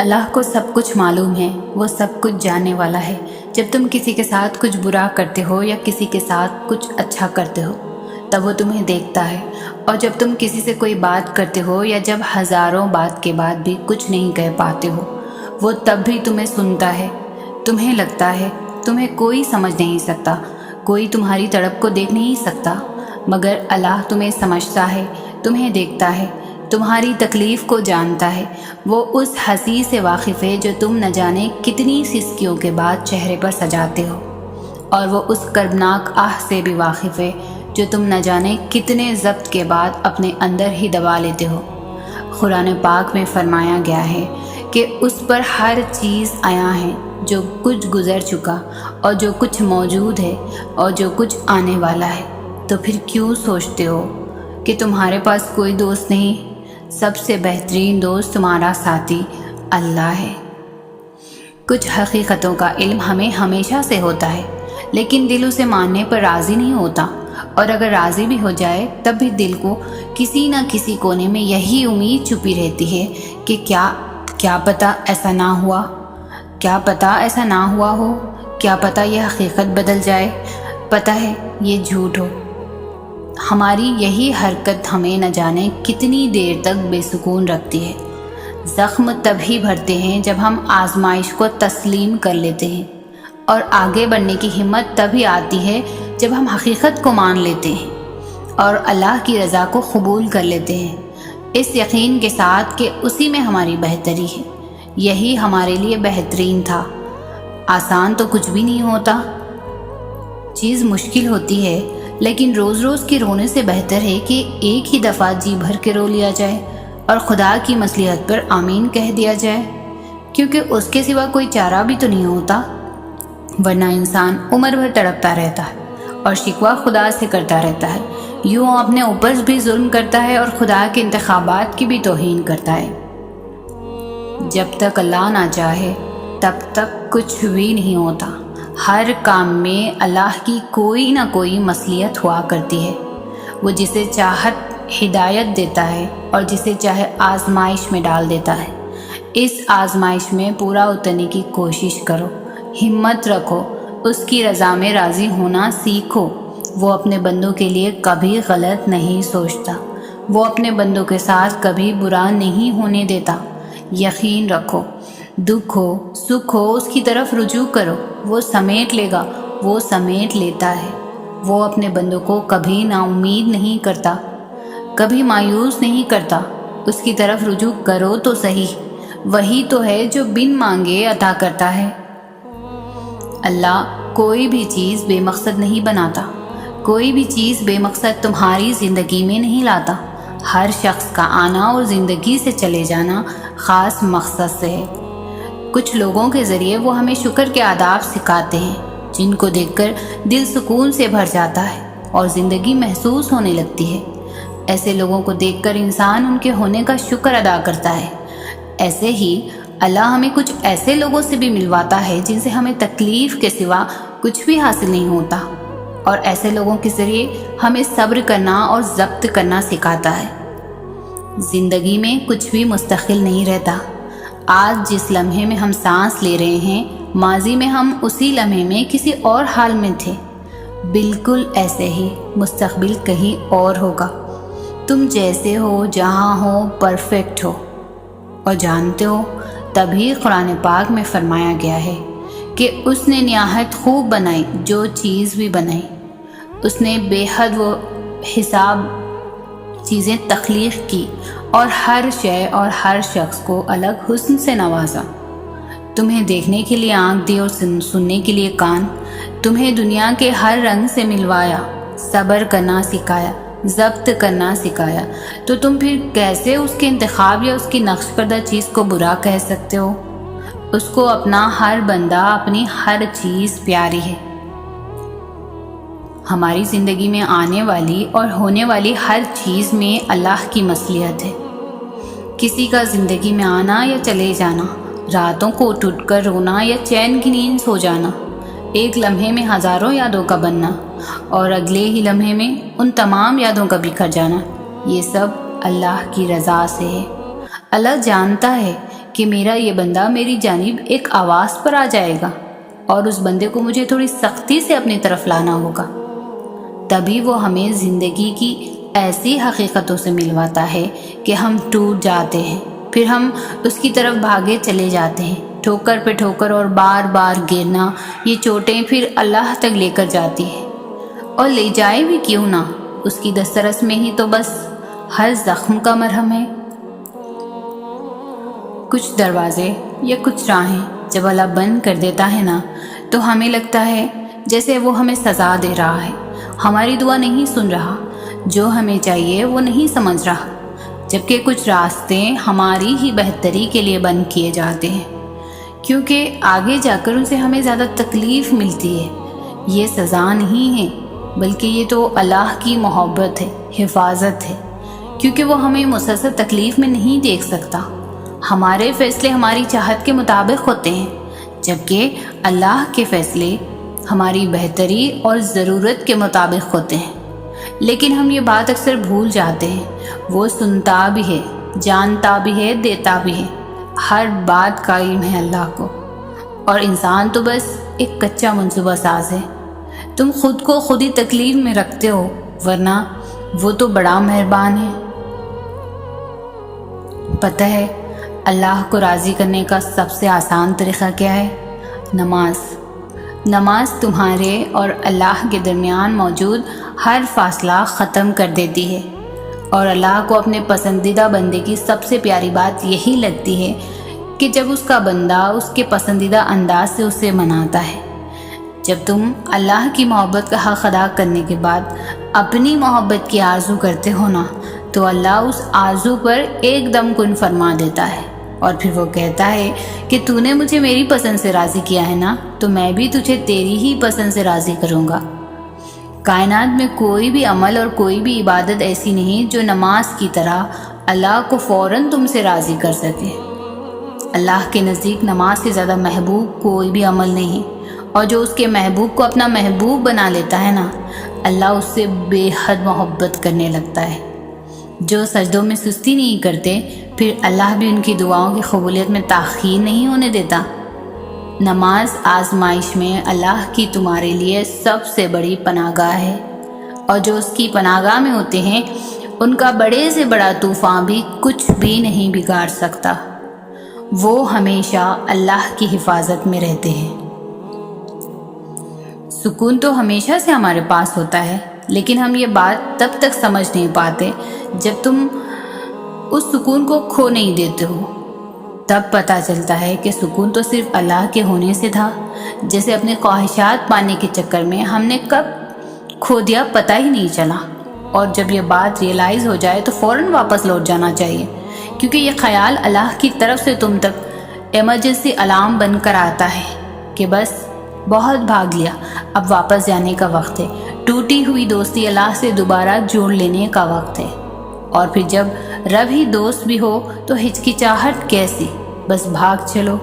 اللہ کو سب کچھ معلوم ہے، وہ سب کچھ جاننے والا ہے۔ جب تم کسی کے ساتھ کچھ برا کرتے ہو یا کسی کے ساتھ کچھ اچھا کرتے ہو تب وہ تمہیں دیکھتا ہے، اور جب تم کسی سے کوئی بات کرتے ہو یا جب ہزاروں بات کے بعد بھی کچھ نہیں کہہ پاتے ہو وہ تب بھی تمہیں سنتا ہے۔ تمہیں لگتا ہے تمہیں کوئی سمجھ نہیں سکتا، کوئی تمہاری تڑپ کو دیکھ نہیں سکتا، مگر اللہ تمہیں سمجھتا ہے، تمہیں دیکھتا ہے، تمہاری تکلیف کو جانتا ہے۔ وہ اس ہنسی سے واقف ہے جو تم نہ جانے کتنی سسکیوں کے بعد چہرے پر سجاتے ہو، اور وہ اس کربناک آہ سے بھی واقف ہے جو تم نہ جانے کتنے ضبط کے بعد اپنے اندر ہی دبا لیتے ہو۔ قرآن پاک میں فرمایا گیا ہے کہ اس پر ہر چیز عیاں ہے، جو کچھ گزر چکا اور جو کچھ موجود ہے اور جو کچھ آنے والا ہے۔ تو پھر کیوں سوچتے ہو کہ تمہارے پاس کوئی دوست نہیں؟ سب سے بہترین دوست تمہارا ساتھی اللہ ہے۔ کچھ حقیقتوں کا علم ہمیں ہمیشہ سے ہوتا ہے، لیکن دل اسے ماننے پر راضی نہیں ہوتا، اور اگر راضی بھی ہو جائے تب بھی دل کو کسی نہ کسی کونے میں یہی امید چھپی رہتی ہے کہ کیا پتہ ایسا نہ ہوا، کیا پتہ ایسا نہ ہوا ہو، کیا پتہ یہ حقیقت بدل جائے، پتہ ہے یہ جھوٹ ہو۔ ہماری یہی حرکت ہمیں نہ جانے کتنی دیر تک بے سکون رکھتی ہے۔ زخم تبھی بھرتے ہیں جب ہم آزمائش کو تسلیم کر لیتے ہیں، اور آگے بڑھنے کی ہمت تبھی آتی ہے جب ہم حقیقت کو مان لیتے ہیں اور اللہ کی رضا کو قبول کر لیتے ہیں، اس یقین کے ساتھ کہ اسی میں ہماری بہتری ہے، یہی ہمارے لیے بہترین تھا۔ آسان تو کچھ بھی نہیں ہوتا، چیز مشکل ہوتی ہے، لیکن روز روز کے رونے سے بہتر ہے کہ ایک ہی دفعہ جی بھر کے رو لیا جائے اور خدا کی مصلحت پر آمین کہہ دیا جائے، کیونکہ اس کے سوا کوئی چارہ بھی تو نہیں ہوتا، ورنہ انسان عمر بھر تڑپتا رہتا ہے اور شکوہ خدا سے کرتا رہتا ہے، یوں اپنے اوپر بھی ظلم کرتا ہے اور خدا کے انتخابات کی بھی توہین کرتا ہے۔ جب تک اللہ نہ چاہے تب تک کچھ بھی نہیں ہوتا۔ ہر کام میں اللہ کی کوئی نہ کوئی مصلحت ہوا کرتی ہے۔ وہ جسے چاہت ہدایت دیتا ہے اور جسے چاہے آزمائش میں ڈال دیتا ہے۔ اس آزمائش میں پورا اترنے کی کوشش کرو، ہمت رکھو، اس کی رضا میں راضی ہونا سیکھو۔ وہ اپنے بندوں کے لیے کبھی غلط نہیں سوچتا، وہ اپنے بندوں کے ساتھ کبھی برا نہیں ہونے دیتا۔ یقین رکھو، دکھ ہو سکھ ہو اس کی طرف رجوع کرو، وہ سمیٹ لے گا، وہ سمیٹ لیتا ہے۔ وہ اپنے بندوں کو کبھی نا امید نہیں کرتا، کبھی مایوس نہیں کرتا۔ اس کی طرف رجوع کرو تو صحیح، وہی تو ہے جو بن مانگے عطا کرتا ہے۔ اللہ کوئی بھی چیز بے مقصد نہیں بناتا، کوئی بھی چیز بے مقصد تمہاری زندگی میں نہیں لاتا۔ ہر شخص کا آنا اور زندگی سے چلے جانا خاص مقصد سے ہے۔ کچھ لوگوں کے ذریعے وہ ہمیں شکر کے آداب سکھاتے ہیں، جن کو دیکھ کر دل سکون سے بھر جاتا ہے اور زندگی محسوس ہونے لگتی ہے۔ ایسے لوگوں کو دیکھ کر انسان ان کے ہونے کا شکر ادا کرتا ہے۔ ایسے ہی اللہ ہمیں کچھ ایسے لوگوں سے بھی ملواتا ہے جن سے ہمیں تکلیف کے سوا کچھ بھی حاصل نہیں ہوتا، اور ایسے لوگوں کے ذریعے ہمیں صبر کرنا اور ضبط کرنا سکھاتا ہے۔ زندگی میں کچھ بھی مستقل نہیں رہتا۔ آج جس لمحے میں ہم سانس لے رہے ہیں، ماضی میں ہم اسی لمحے میں کسی اور حال میں تھے۔ بالکل ایسے ہی مستقبل کہیں اور ہوگا۔ تم جیسے ہو، جہاں ہو، پرفیکٹ ہو، اور جانتے ہو تبھی قرآن پاک میں فرمایا گیا ہے کہ اس نے نہایت خوب بنائی جو چیز بھی بنائی، اس نے بے حد و حساب چیزیں تخلیق کی اور ہر شے اور ہر شخص کو الگ حسن سے نوازا۔ تمہیں دیکھنے کے لیے آنکھ دی اور سننے کے لیے کان، تمہیں دنیا کے ہر رنگ سے ملوایا، صبر کرنا سکھایا، ضبط کرنا سکھایا، تو تم پھر کیسے اس کے انتخاب یا اس کی نقش کردہ چیز کو برا کہہ سکتے ہو؟ اس کو اپنا ہر بندہ، اپنی ہر چیز پیاری ہے۔ ہماری زندگی میں آنے والی اور ہونے والی ہر چیز میں اللہ کی مصلحت ہے۔ کسی کا زندگی میں آنا یا چلے جانا، راتوں کو اٹھ اٹھ کر رونا یا چین کی نیند سو جانا، ایک لمحے میں ہزاروں یادوں کا بننا اور اگلے ہی لمحے میں ان تمام یادوں کا بکھر جانا، یہ سب اللہ کی رضا سے ہے۔ اللہ جانتا ہے کہ میرا یہ بندہ میری جانب ایک آواز پر آ جائے گا اور اس بندے کو مجھے تھوڑی سختی سے اپنی طرف لانا ہوگا، تبھی وہ ہمیں زندگی کی ایسی حقیقتوں سے ملواتا ہے کہ ہم ٹوٹ جاتے ہیں، پھر ہم اس کی طرف بھاگے چلے جاتے ہیں۔ ٹھوکر پہ ٹھوکر اور بار بار گرنا، یہ چوٹیں پھر اللہ تک لے کر جاتی ہے، اور لے جائے بھی کیوں نہ، اس کی دسترس میں ہی تو بس ہر زخم کا مرہم ہے۔ کچھ دروازے یا کچھ راہیں جب اللہ بند کر دیتا ہے نا، تو ہمیں لگتا ہے جیسے وہ ہمیں سزا دے رہا ہے، ہماری دعا نہیں سن رہا، جو ہمیں چاہیے وہ نہیں سمجھ رہا، جبکہ کچھ راستے ہماری ہی بہتری کے لیے بند کیے جاتے ہیں، کیونکہ آگے جا کر ان سے ہمیں زیادہ تکلیف ملتی ہے۔ یہ سزا نہیں ہے، بلکہ یہ تو اللہ کی محبت ہے، حفاظت ہے، کیونکہ وہ ہمیں مسلسل تکلیف میں نہیں دیکھ سکتا۔ ہمارے فیصلے ہماری چاہت کے مطابق ہوتے ہیں، جبکہ اللہ کے فیصلے ہماری بہتری اور ضرورت کے مطابق ہوتے ہیں۔ لیکن ہم یہ بات اکثر بھول جاتے ہیں، وہ سنتا بھی ہے، جانتا بھی ہے، دیتا بھی ہے، ہر بات کا علم ہے اللہ کو، اور انسان تو بس ایک کچا منصوبہ ساز ہے۔ تم خود کو خود ہی تکلیف میں رکھتے ہو، ورنہ وہ تو بڑا مہربان ہے۔ پتہ ہے اللہ کو راضی کرنے کا سب سے آسان طریقہ کیا ہے؟ نماز۔ نماز تمہارے اور اللہ کے درمیان موجود ہر فاصلہ ختم کر دیتی ہے، اور اللہ کو اپنے پسندیدہ بندے کی سب سے پیاری بات یہی لگتی ہے کہ جب اس کا بندہ اس کے پسندیدہ انداز سے اسے مناتا ہے۔ جب تم اللہ کی محبت کا حق ادا کرنے کے بعد اپنی محبت کی آرزو کرتے ہو نا، تو اللہ اس آرزو پر ایک دم کن فرما دیتا ہے، اور پھر وہ کہتا ہے کہ تو نے مجھے میری پسند سے راضی کیا ہے نا، تو میں بھی تجھے تیری ہی پسند سے راضی کروں گا۔ کائنات میں کوئی بھی عمل اور کوئی بھی عبادت ایسی نہیں جو نماز کی طرح اللہ کو فوراً تم سے راضی کر سکے۔ اللہ کے نزدیک نماز سے زیادہ محبوب کوئی بھی عمل نہیں، اور جو اس کے محبوب کو اپنا محبوب بنا لیتا ہے نا، اللہ اس سے بے حد محبت کرنے لگتا ہے۔ جو سجدوں میں سستی نہیں کرتے، پھر اللہ بھی ان کی دعاؤں کی قبولیت میں تاخیر نہیں ہونے دیتا۔ نماز آزمائش میں اللہ کی تمہارے لیے سب سے بڑی پناہ گاہ ہے، اور جو اس کی پناہ گاہ میں ہوتے ہیں ان کا بڑے سے بڑا طوفان بھی کچھ بھی نہیں بگاڑ سکتا۔ وہ ہمیشہ اللہ کی حفاظت میں رہتے ہیں۔ سکون تو ہمیشہ سے ہمارے پاس ہوتا ہے، لیکن ہم یہ بات تب تک سمجھ نہیں پاتے جب تم اس سکون کو کھو نہیں دیتے ہو، تب پتہ چلتا ہے کہ سکون تو صرف اللہ کے ہونے سے تھا۔ جیسے اپنے خواہشات پانے کے چکر میں ہم نے کب کھو دیا پتہ ہی نہیں چلا، اور جب یہ بات ریئلائز ہو جائے تو فوراً واپس لوٹ جانا چاہیے، کیونکہ یہ خیال اللہ کی طرف سے تم تک ایمرجنسی الارم بن کر آتا ہے کہ بس بہت بھاگ لیا، اب واپس جانے کا وقت ہے، ٹوٹی ہوئی دوستی اللہ سے دوبارہ جوڑ لینے کا وقت ہے۔ اور پھر جب رب ہی دوست بھی ہو تو ہچکچاہٹ کیسی، بس بھاگ چلو۔